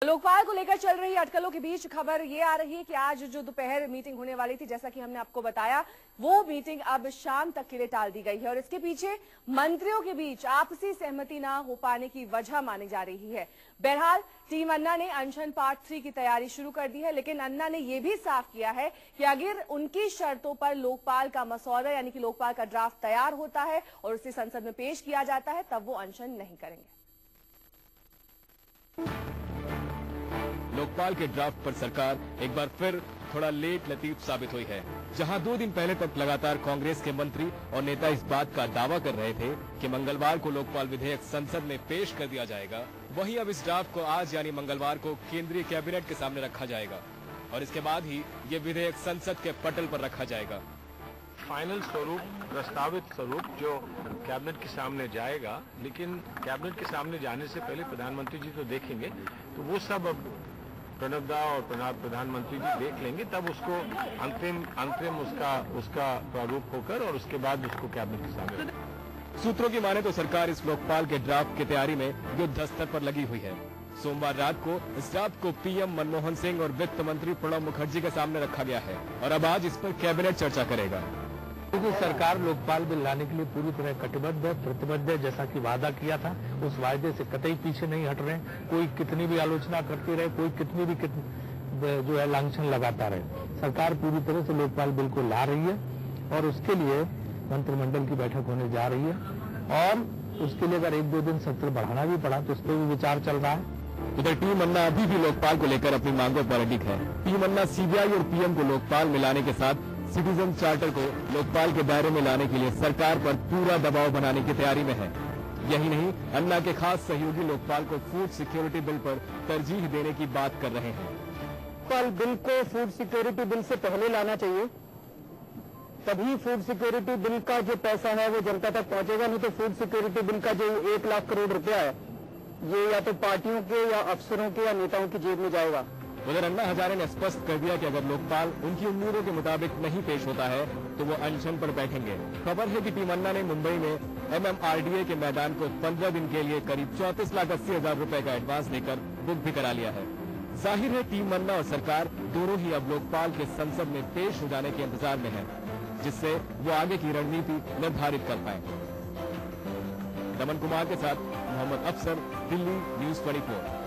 लोकपाल को लेकर चल रही अटकलों के बीच खबर ये आ रही है कि आज जो दोपहर मीटिंग होने वाली थी, जैसा कि हमने आपको बताया, वो मीटिंग अब शाम तक के लिए टाल दी गई है और इसके पीछे मंत्रियों के बीच आपसी सहमति ना हो पाने की वजह मानी जा रही है। बहरहाल टीम अन्ना ने अनशन पार्ट 3 की तैयारी शुरू कर दी है, लेकिन अन्ना ने यह भी साफ किया है कि अगर उनकी शर्तों पर लोकपाल का मसौदा यानी कि लोकपाल का ड्राफ्ट तैयार होता है और उसे संसद में पेश किया जाता है, तब वो अनशन नहीं करेंगे। लोकपाल के ड्राफ्ट पर सरकार एक बार फिर थोड़ा लेट लतीफ साबित हुई है। जहां 2 दिन पहले तक लगातार कांग्रेस के मंत्री और नेता इस बात का दावा कर रहे थे कि मंगलवार को लोकपाल विधेयक संसद में पेश कर दिया जाएगा, वहीं अब इस ड्राफ्ट को आज यानी मंगलवार को केंद्रीय कैबिनेट के सामने रखा जाएगा और इसके बाद ही ये विधेयक संसद के पटल पर रखा जाएगा। फाइनल स्वरूप, प्रस्तावित स्वरूप जो कैबिनेट के सामने जाएगा, लेकिन कैबिनेट के सामने जाने से पहले प्रधानमंत्री जी तो देखेंगे, तो वो सब अब प्रणब दा और प्रधानमंत्री जी देख लेंगे, तब उसको अंतरिम उसका प्रारूप होकर और उसके बाद उसको कैबिनेट के सामने। सूत्रों की माने तो सरकार इस लोकपाल के ड्राफ्ट की तैयारी में युद्ध स्तर पर लगी हुई है। सोमवार रात को इस ड्राफ्ट को पीएम मनमोहन सिंह और वित्त मंत्री प्रणब मुखर्जी के सामने रखा गया है और अब आज इस पर कैबिनेट चर्चा करेगा। क्योंकि सरकार लोकपाल बिल लाने के लिए पूरी तरह कटिबद्ध है, प्रतिबद्ध है। जैसा कि वादा किया था, उस वायदे से कतई पीछे नहीं हट रहे। कोई कितनी भी आलोचना करती रहे, कोई कितनी भी जो है लांछन लगाता रहे, सरकार पूरी तरह से लोकपाल बिल को ला रही है और उसके लिए मंत्रिमंडल की बैठक होने जा रही है और उसके लिए अगर 1-2 दिन सत्र बढ़ाना भी पड़ा तो उस पर भी विचार चल रहा है। उधर टीम अन्ना अभी भी लोकपाल को लेकर अपनी मांगों पर अडिग है। टीम अन्ना सीबीआई और पीएम को लोकपाल में लाने के साथ सिटीजन चार्टर को लोकपाल के दायरे में लाने के लिए सरकार पर पूरा दबाव बनाने की तैयारी में है। यही नहीं, अन्ना के खास सहयोगी लोकपाल को फूड सिक्योरिटी बिल पर तरजीह देने की बात कर रहे हैं। लोकपाल बिल को फूड सिक्योरिटी बिल से पहले लाना चाहिए, तभी फूड सिक्योरिटी बिल का जो पैसा है वो जनता तक पहुंचेगा। नहीं तो फूड सिक्योरिटी बिल का जो 1 लाख करोड़ रुपया है, ये या तो पार्टियों के या अफसरों के या नेताओं की जेब में जाएगा। उधर अन्ना हजारे ने स्पष्ट कर दिया कि अगर लोकपाल उनकी उम्मीदों के मुताबिक नहीं पेश होता है तो वो अनशन पर बैठेंगे। खबर है कि टीम अन्ना ने मुंबई में MMRDA के मैदान को 15 दिन के लिए करीब 34,80,000 रुपए का एडवांस देकर बुक भी करा लिया है। जाहिर है टीम अन्ना और सरकार दोनों ही अब लोकपाल के संसद में पेश हो जाने के इंतजार में है, जिससे वो आगे की रणनीति निर्धारित कर पाए। दमन कुमार के साथ मोहम्मद अफसर, दिल्ली न्यूज 24।